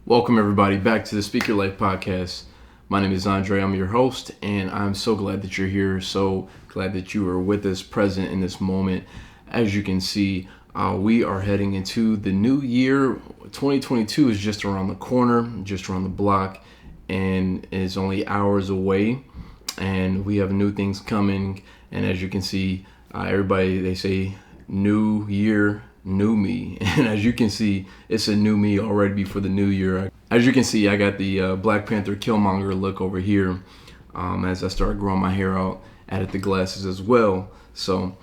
Welcome, everybody, back to the Speak Your Life podcast. My name is Andre. I'm your host, and I'm so glad that you're here. So glad that you are with us, present in this moment. As you can see, we are heading into the new year. 2022 is just around the corner, just around the block, and is only hours away. And we have new things coming. And as you can see, everybody, they say, new year, new me. And as you can see, it's a new me already before the new year. As you can see, I got the Black Panther Killmonger look over here. As I start growing my hair out, added the glasses as well. So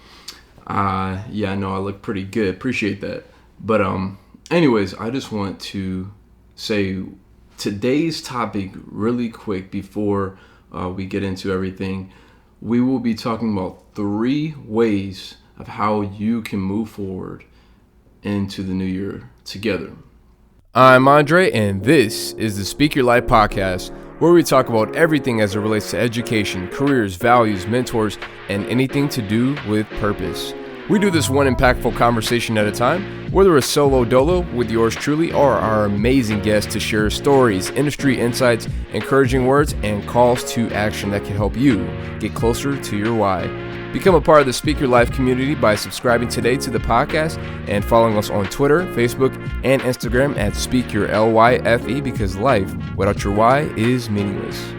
yeah, I know I look pretty good. Appreciate that. But anyways, I just want to say today's topic really quick before we get into everything. We will be talking about 3 ways of how you can move forward into the new year together. I'm Andre, and this is the Speak Your Life podcast, where we talk about everything as it relates to education, careers, values, mentors, and anything to do with purpose. We do this one impactful conversation at a time, whether a solo dolo with yours truly or our amazing guests to share stories, industry insights, encouraging words, and calls to action that can help you get closer to your why. Become a part of the Speak Your Life community by subscribing today to the podcast and following us on Twitter, Facebook, and Instagram at Speak Your LYFE, because life without your why is meaningless.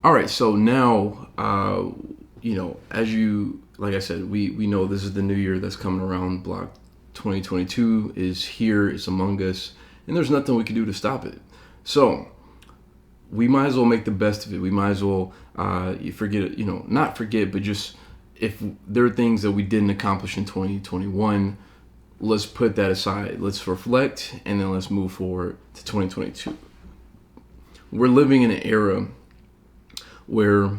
All right, so now, as you, like I said, we know this is the new year that's coming around. Block 2022 is here, it's among us, and there's nothing we can do to stop it. So we might as well make the best of it. We might as well not forget, but just if there are things that we didn't accomplish in 2021, let's put that aside. Let's reflect, and then let's move forward to 2022. We're living in an era where,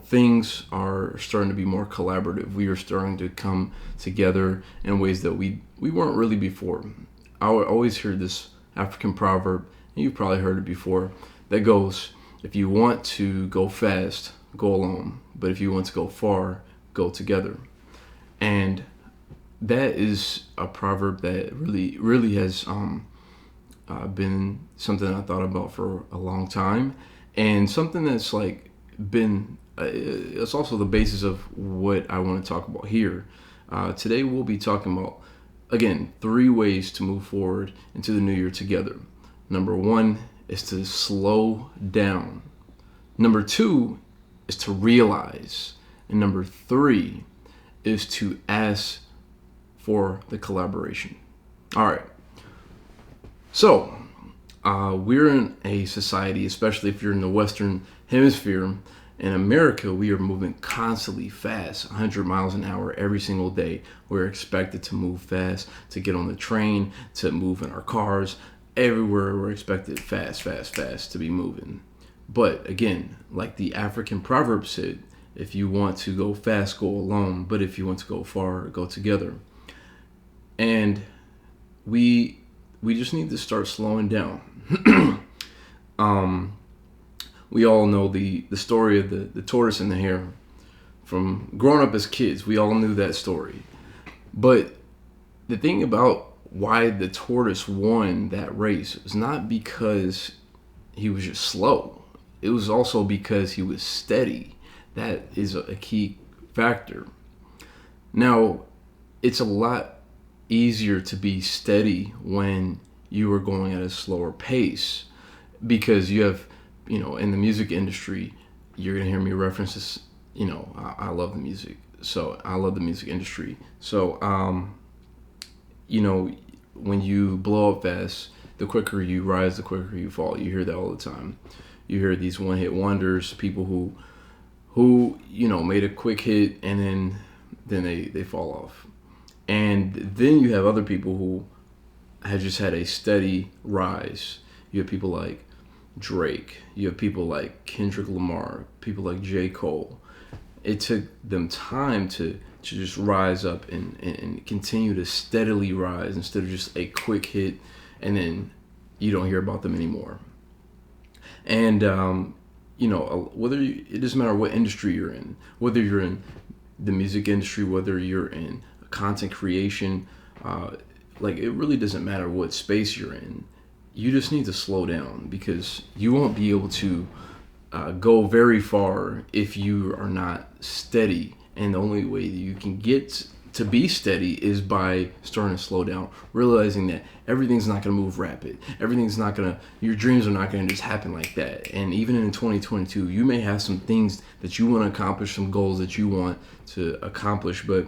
things are starting to be more collaborative. We are starting to come together in ways that we weren't really before. I always hear this African proverb, and you've probably heard it before, that goes, if you want to go fast, go alone. But if you want to go far, go together. And that is a proverb that really has been something I thought about for a long time. And something that's it's also the basis of what I want to talk about here. Today we'll be talking about, again, 3 ways to move forward into the new year together. Number 1 is to slow down. Number 2 is to realize. And number 3 is to ask for the collaboration. All right. So we're in a society, especially if you're in the Western Hemisphere. In America, we are moving constantly fast, 100 miles an hour every single day. We're expected to move fast, to get on the train, to move in our cars. Everywhere we're expected fast to be moving. But again, like the African proverb said, if you want to go fast, go alone. But if you want to go far, go together. And we just need to start slowing down. We all know the story of the tortoise and the hare. From growing up as kids, we all knew that story. But the thing about why the tortoise won that race was not because he was just slow. It was also because he was steady. That is a key factor. Now, it's a lot easier to be steady when you are going at a slower pace, because you have, in the music industry, you're going to hear me reference this, I love the music. So I love the music industry. So, when you blow up fast, the quicker you rise, the quicker you fall. You hear that all the time. You hear these one-hit wonders, people who made a quick hit and then they fall off. And then you have other people who have just had a steady rise. You have people like Drake. You have people like Kendrick Lamar, people like J. Cole. It took them time to just rise up and continue to steadily rise instead of just a quick hit and then you don't hear about them anymore. And it doesn't matter what industry you're in, whether you're in the music industry, whether you're in content creation, like it really doesn't matter what space you're in. You just need to slow down, because you won't be able to go very far if you are not steady. And the only way that you can get to be steady is by starting to slow down, realizing that everything's not going to move rapid. Everything's not going to, your dreams are not going to just happen like that. And even in 2022, you may have some things that you want to accomplish, some goals that you want to accomplish, but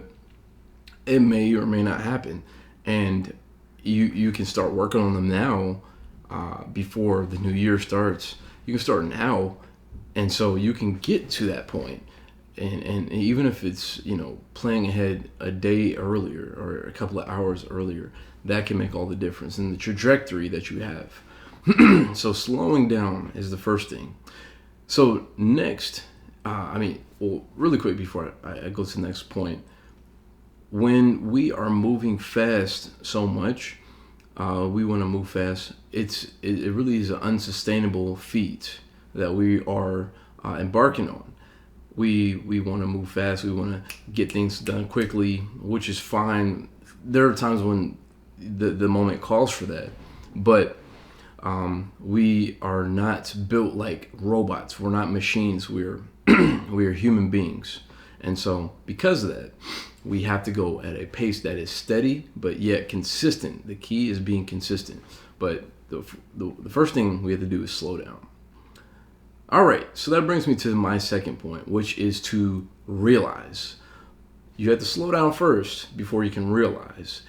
it may or may not happen. And you can start working on them now, before the new year starts. You can start now, and so you can get to that point. And even if it's, playing ahead a day earlier or a couple of hours earlier, that can make all the difference in the trajectory that you have. So slowing down is the first thing. So next, really quick before I go to the next point, when we are moving fast so much, we want to move fast. It really is an unsustainable feat that we are embarking on. We want to move fast. We want to get things done quickly, which is fine. There are times when the moment calls for that, but we are not built like robots. We're not machines. We're we are human beings, and so because of that, we have to go at a pace that is steady but yet consistent. The key is being consistent. But the first thing we have to do is slow down. All right, so that brings me to my second point, which is to realize. You have to slow down first before you can realize.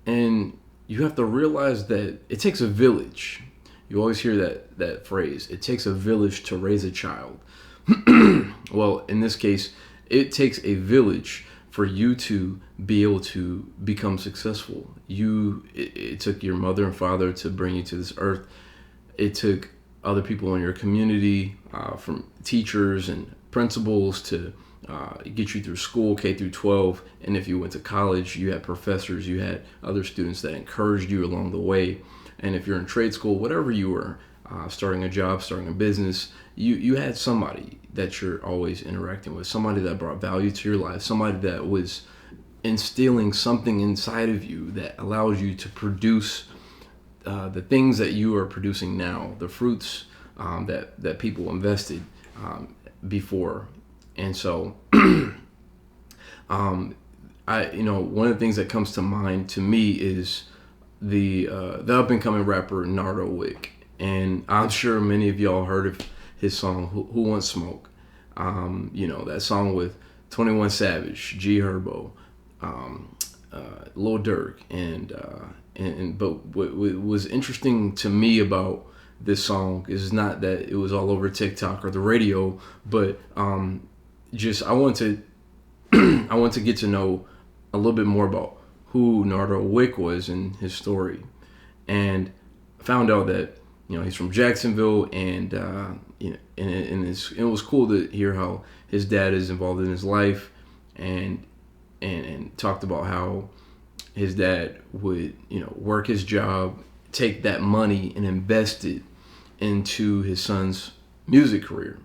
And you have to realize that it takes a village. You always hear that phrase, it takes a village to raise a child. Well, in this case, it takes a village for you to be able to become successful. It took your mother and father to bring you to this earth. It took other people in your community, from teachers and principals, to get you through school, K through 12. And if you went to college, you had professors, you had other students that encouraged you along the way. And if you're in trade school, whatever you were, starting a job, starting a business, you had somebody that you're always interacting with, somebody that brought value to your life, somebody that was instilling something inside of you that allows you to produce the things that you are producing now, the fruits that people invested before. And so one of the things that comes to mind to me is the up and coming rapper Nardo Wick. And I'm sure many of y'all heard of his song Who Wants Smoke. That song with 21 Savage, G Herbo, Lil Durk, but what was interesting to me about this song is not that it was all over TikTok or the radio, but I want to get to know a little bit more about who Nardo Wick was and his story, and found out that he's from Jacksonville, and it was cool to hear how his dad is involved in his life, and talked about how his dad would work his job, take that money and invest it into his son's music career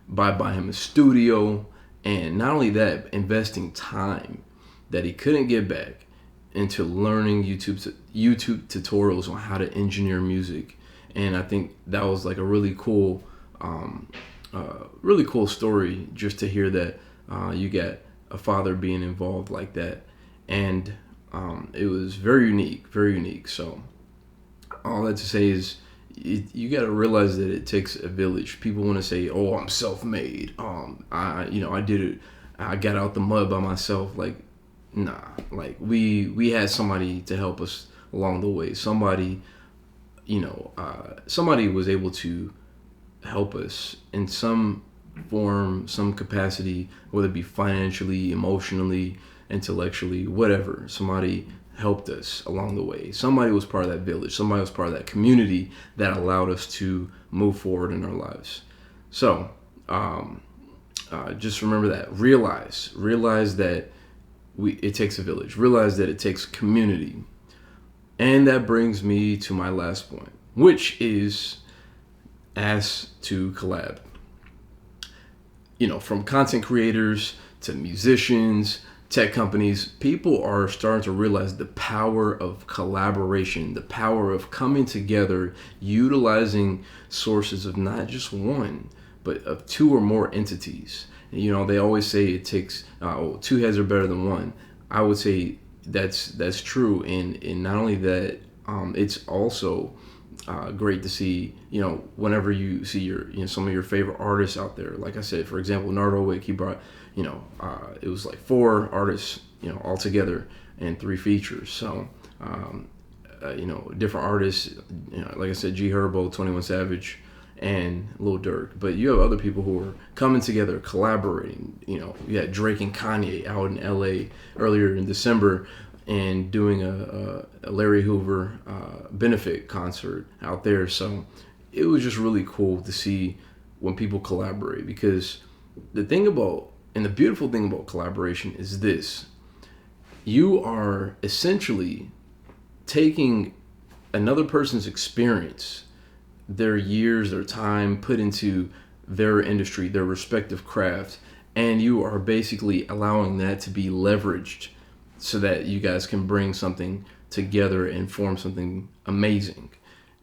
by buying him a studio, and not only that, investing time that he couldn't get back into learning YouTube tutorials on how to engineer music. And I think that was like a really cool story, just to hear that you got a father being involved like that. And it was very unique. So all that to say is, you got to realize that it takes a village. People want to say, "Oh, I'm self-made. I did it. I got out the mud by myself." Like, nah. Like we had somebody to help us along the way. Somebody was able to help us in some form, some capacity, whether it be financially, emotionally, intellectually, whatever. Somebody helped us along the way. Somebody was part of that village. Somebody was part of that community that allowed us to move forward in our lives. So just remember that. Realize that it takes a village. Realize that it takes community. And that brings me to my last point, which is ask to collab. From content creators to musicians tech companies, people are starting to realize the power of collaboration, the power of coming together, utilizing sources of not just one, but of two or more entities. You know, they always say it takes two heads are better than one. I would say that's true, and not only that, it's also great to see, you know, whenever you see some of your favorite artists out there. Like I said, for example, Nardo Wick, he brought, it was like 4 artists, all together and 3 features. So, different artists, like I said, G Herbo, 21 Savage, and Lil Durk. But you have other people who are coming together, collaborating. You had Drake and Kanye out in LA earlier in December and doing a Larry Hoover benefit concert out there. So it was just really cool to see when people collaborate, because the beautiful thing about collaboration is this: you are essentially taking another person's experience, their years, their time put into their industry, their respective craft, and you are basically allowing that to be leveraged so that you guys can bring something together and form something amazing.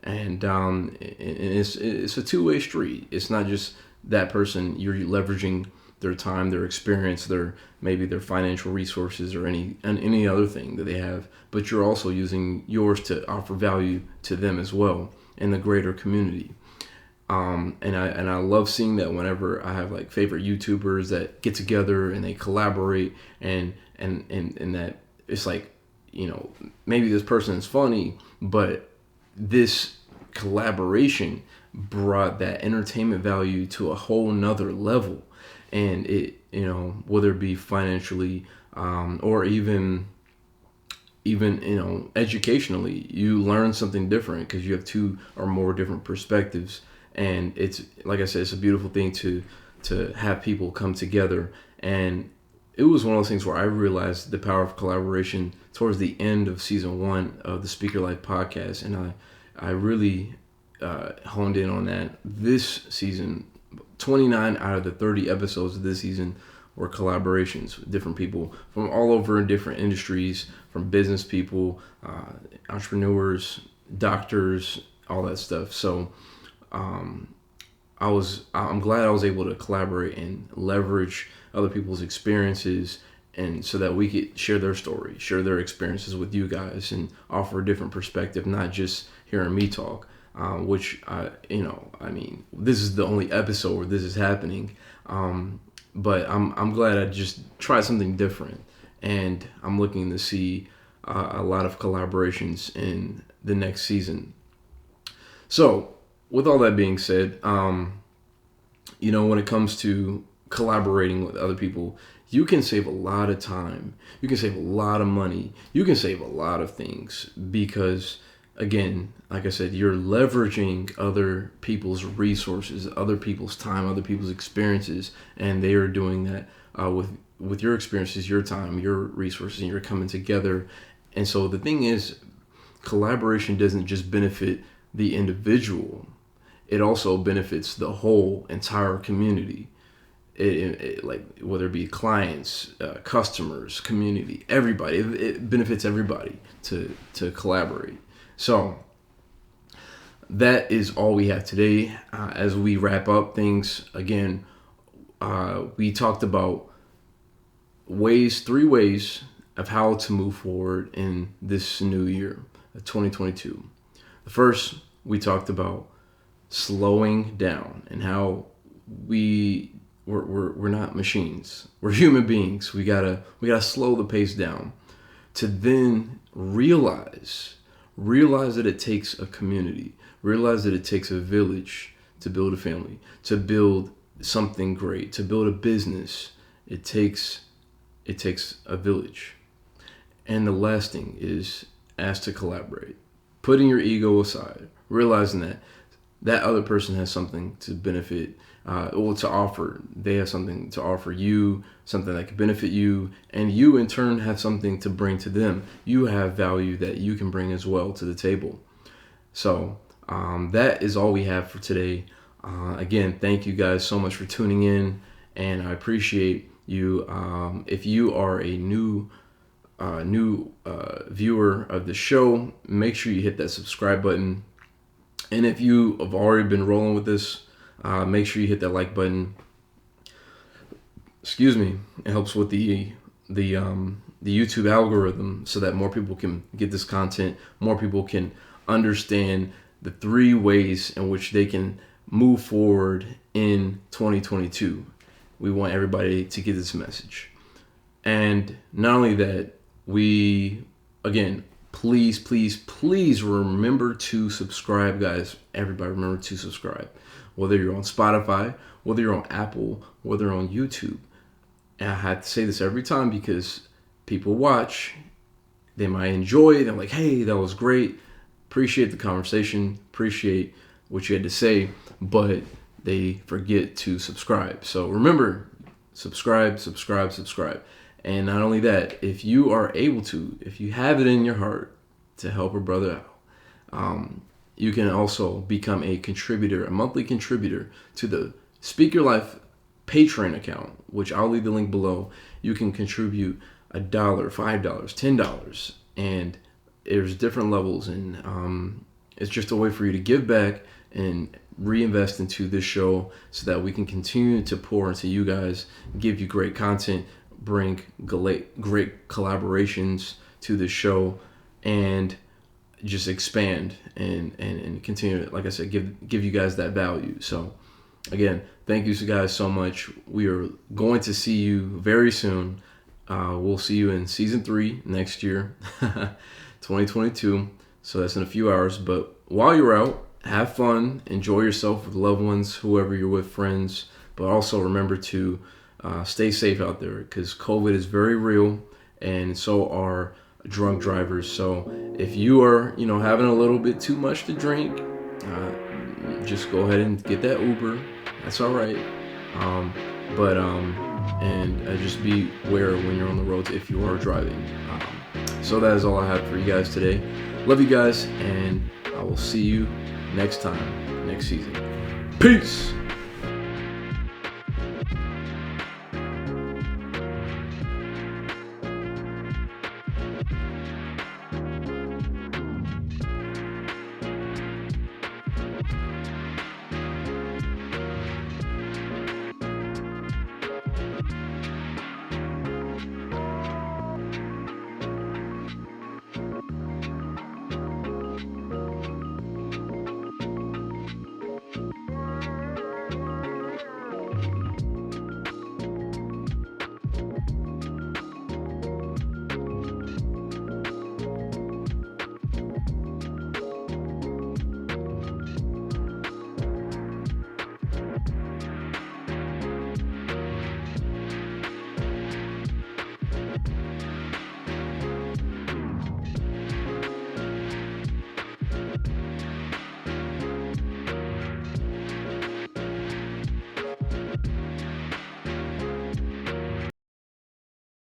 And it's a two-way street. It's not just that person. You're leveraging their time, their experience, maybe their financial resources, or any other thing that they have, but you're also using yours to offer value to them as well in the greater community. And I love seeing that whenever I have like favorite YouTubers that get together and they collaborate, and that it's like, maybe this person is funny, but this collaboration brought that entertainment value to a whole nother level. And it, whether it be financially, or even educationally, you learn something different because you have 2 or more different perspectives. And it's, like I said, it's a beautiful thing to have people come together. And it was one of those things where I realized the power of collaboration towards the end of season 1 of the Speaker Life podcast, and I really honed in on that this season. 29 out of the 30 episodes of this season were collaborations with different people from all over in different industries, from business people, entrepreneurs, doctors, all that stuff. So I'm glad I was able to collaborate and leverage other people's experiences, and so that we could share their story, share their experiences with you guys, and offer a different perspective, not just hearing me talk. Which this is the only episode where this is happening. But I'm glad I just tried something different, and I'm looking to see a lot of collaborations in the next season. So, with all that being said, when it comes to collaborating with other people, you can save a lot of time, you can save a lot of money, you can save a lot of things, because again, like I said, you're leveraging other people's resources, other people's time, other people's experiences, and they are doing that with your experiences, your time, your resources, and you're coming together. And so the thing is, collaboration doesn't just benefit the individual, it also benefits the whole entire community. It like, whether it be clients, customers, community, everybody, it benefits everybody to collaborate. So that is all we have today. As we wrap up things, again, we talked about 3 ways of how to move forward in this new year of 2022. The first, we talked about slowing down, and how we're not machines. We're human beings. We gotta slow the pace down, to then realize that it takes a community, realize that it takes a village to build a family, to build something great, to build a business. It takes a village. And the last thing is, ask to collaborate, putting your ego aside, realizing that other person has something to benefit, or to offer. They have something to offer you, something that could benefit you, and you in turn have something to bring to them. You have value that you can bring as well to the table. So that is all we have for today. Again, thank you guys so much for tuning in, and I appreciate If you are a new viewer of the show, make sure you hit that subscribe button. And if you have already been rolling with this, make sure you hit that like button. Excuse me. It helps with the YouTube algorithm so that more people can get this content. More people can understand the 3 ways in which they can move forward in 2022. We want everybody to get this message. And not only that, again, please remember to subscribe, guys. Everybody remember to subscribe. Whether you're on Spotify, whether you're on Apple, whether you're on YouTube. And I have to say this every time because people watch, they might enjoy, they're like, hey, that was great. Appreciate the conversation, appreciate what you had to say, but they forget to subscribe. So remember, subscribe. And not only that, if you are able to, if you have it in your heart to help a brother out, you can also become a contributor, a monthly contributor to the Speak Your Life Patreon account, which I'll leave the link below. You can contribute $1, $5, $10, and there's different levels, and it's just a way for you to give back and reinvest into this show so that we can continue to pour into you guys, give you great content, bring great collaborations to the show, and just expand and continue, like I said, give you guys that value. So again, thank you guys so much. We are going to see you very soon. We'll see you in season 3 next year, 2022. So that's in a few hours. But while you're out, have fun, enjoy yourself with loved ones, whoever you're with, friends. But also remember to stay safe out there because COVID is very real, and so are drunk drivers. So if you are, having a little bit too much to drink, just go ahead and get that Uber. That's all right. And just be aware when you're on the roads if you are driving. So that is all I have for you guys today. Love you guys, and I will see you next time, next season. Peace.